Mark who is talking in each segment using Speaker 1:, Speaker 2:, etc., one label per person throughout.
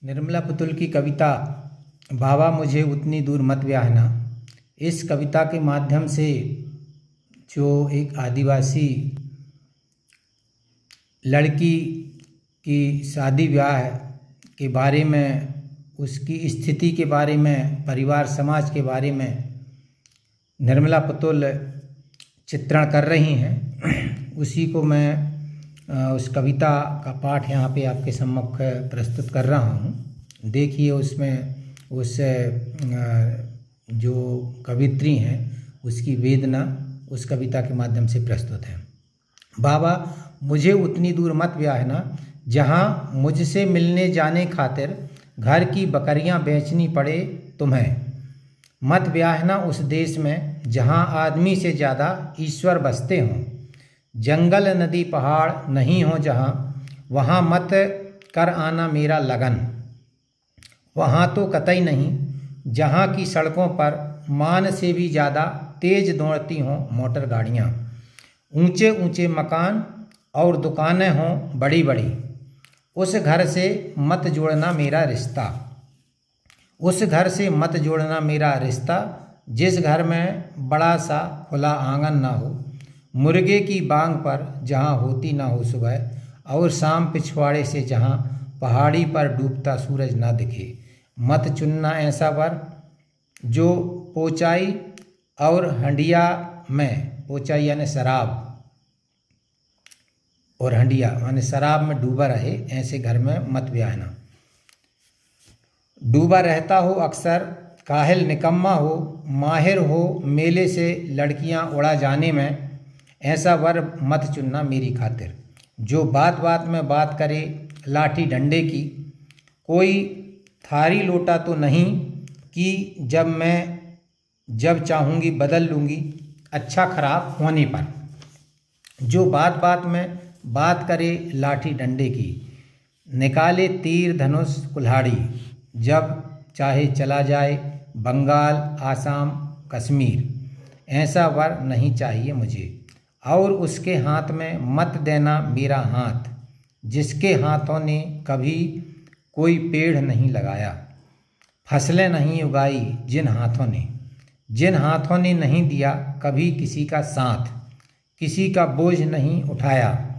Speaker 1: निर्मला पुतुल की कविता बाबा मुझे उतनी दूर मत ब्याहना। इस कविता के माध्यम से जो एक आदिवासी लड़की की शादी ब्याह के बारे में, उसकी स्थिति के बारे में, परिवार समाज के बारे में निर्मला पुतुल चित्रण कर रही हैं, उसी को मैं उस कविता का पाठ यहाँ पे आपके सम्मुख प्रस्तुत कर रहा हूँ। देखिए उसमें उस जो कवित्री हैं उसकी वेदना उस कविता के माध्यम से प्रस्तुत है। बाबा मुझे उतनी दूर मत ब्याहना, जहाँ मुझसे मिलने जाने खातिर घर की बकरियां बेचनी पड़े तुम्हें। मत ब्याहना उस देश में जहाँ आदमी से ज़्यादा ईश्वर बसते हों। जंगल नदी पहाड़ नहीं हो जहाँ, वहाँ मत कर आना मेरा लगन। वहाँ तो कतई नहीं जहाँ की सड़कों पर मान से भी ज़्यादा तेज दौड़ती हों मोटर गाड़ियाँ। ऊंचे ऊंचे मकान और दुकानें हों बड़ी बड़ी। उस घर से मत जोड़ना मेरा रिश्ता। उस घर से मत जोड़ना मेरा रिश्ता, जिस घर में बड़ा सा खुला आंगन ना हो। मुर्गे की बांग पर जहाँ होती ना हो सुबह, और शाम पिछवाड़े से जहाँ पहाड़ी पर डूबता सूरज ना दिखे। मत चुनना ऐसा वर जो पोचाई और हंडिया में, पोचाई यानी शराब और हंडिया यानी शराब में डूबा रहे, ऐसे घर में मत ब्याहना। डूबा रहता हो अक्सर, काहिल निकम्मा हो, माहिर हो मेले से लड़कियां उड़ा जाने में, ऐसा वर मत चुनना मेरी खातिर। जो बात बात में बात करे लाठी डंडे की, कोई थारी लोटा तो नहीं कि जब चाहूँगी बदल लूँगी अच्छा खराब होने पर। जो बात बात में बात करे लाठी डंडे की, निकाले तीर धनुष कुल्हाड़ी, जब चाहे चला जाए बंगाल आसाम कश्मीर। ऐसा वर नहीं चाहिए मुझे। और उसके हाथ में मत देना मेरा हाथ, जिसके हाथों ने कभी कोई पेड़ नहीं लगाया, फसलें नहीं उगाई, जिन हाथों ने नहीं दिया कभी किसी का साथ, किसी का बोझ नहीं उठाया।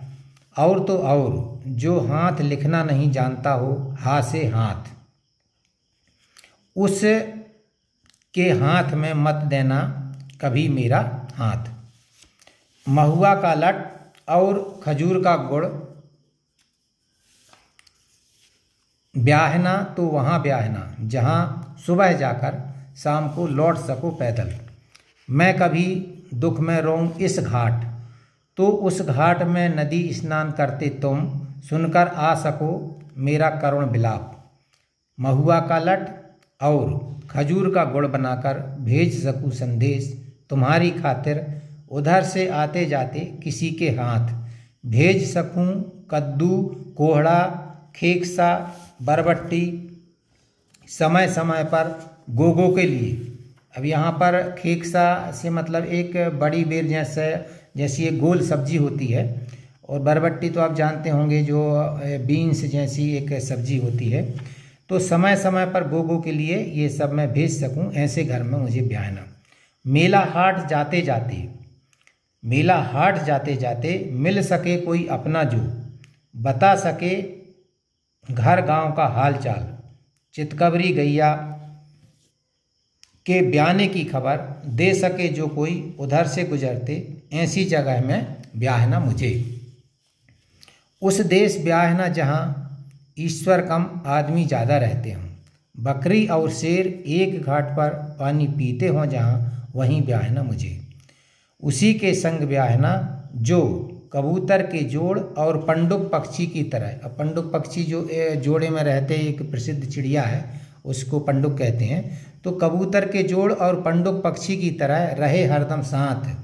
Speaker 1: और तो और जो हाथ लिखना नहीं जानता हो हा से हाथ, उस के हाथ में मत देना कभी मेरा हाथ। महुआ का लट और खजूर का गुड़, ब्याहना तो वहाँ ब्याहना जहाँ सुबह जाकर शाम को लौट सको पैदल। मैं कभी दुख में रोऊं इस घाट, तो उस घाट में नदी स्नान करते तुम, सुनकर आ सको मेरा करुण विलाप। महुआ का लट और खजूर का गुड़ बनाकर भेज सकूं संदेश तुम्हारी खातिर, उधर से आते जाते किसी के हाथ। भेज सकूं कद्दू कोहड़ा खेकसा बरबट्टी समय समय पर गोगो के लिए। अब यहाँ पर खेकसा से मतलब एक बड़ी बेर जैसी एक गोल सब्जी होती है, और बरबट्टी तो आप जानते होंगे जो बीन्स जैसी एक सब्जी होती है। तो समय समय पर गोगो के लिए ये सब मैं भेज सकूं, ऐसे घर में मुझे ब्याहना। मेला हाट जाते जाते मिल सके कोई अपना जो बता सके घर गांव का हाल चाल। चितकबरी गैया के ब्याहने की खबर दे सके जो कोई उधर से गुजरते, ऐसी जगह में ब्याहना मुझे। उस देश ब्याहना जहाँ ईश्वर कम आदमी ज़्यादा रहते हों। बकरी और शेर एक घाट पर पानी पीते हों जहाँ, वहीं ब्याहना मुझे। उसी के संग ब्याहना जो कबूतर के जोड़ और पंडुक पक्षी की तरह। अब पंडुक पक्षी जो जोड़े में रहते एक प्रसिद्ध चिड़िया है, उसको पंडुक कहते हैं। तो कबूतर के जोड़ और पंडुक पक्षी की तरह रहे हरदम साथ,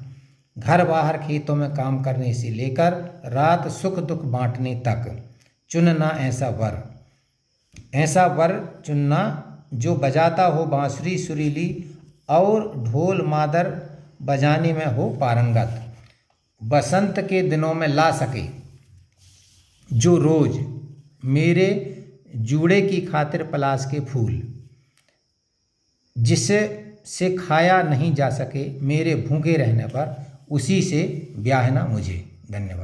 Speaker 1: घर बाहर खेतों में काम करने से लेकर रात सुख दुख बांटने तक। चुनना ऐसा वर चुनना जो बजाता हो बांसुरी सुरीली और ढोल मादर बजाने में हो पारंगत। बसंत के दिनों में ला सके जो रोज मेरे जूड़े की खातिर पलाश के फूल, जिससे से खाया नहीं जा सके मेरे भूखे रहने पर, उसी से ब्याहना मुझे। धन्यवाद।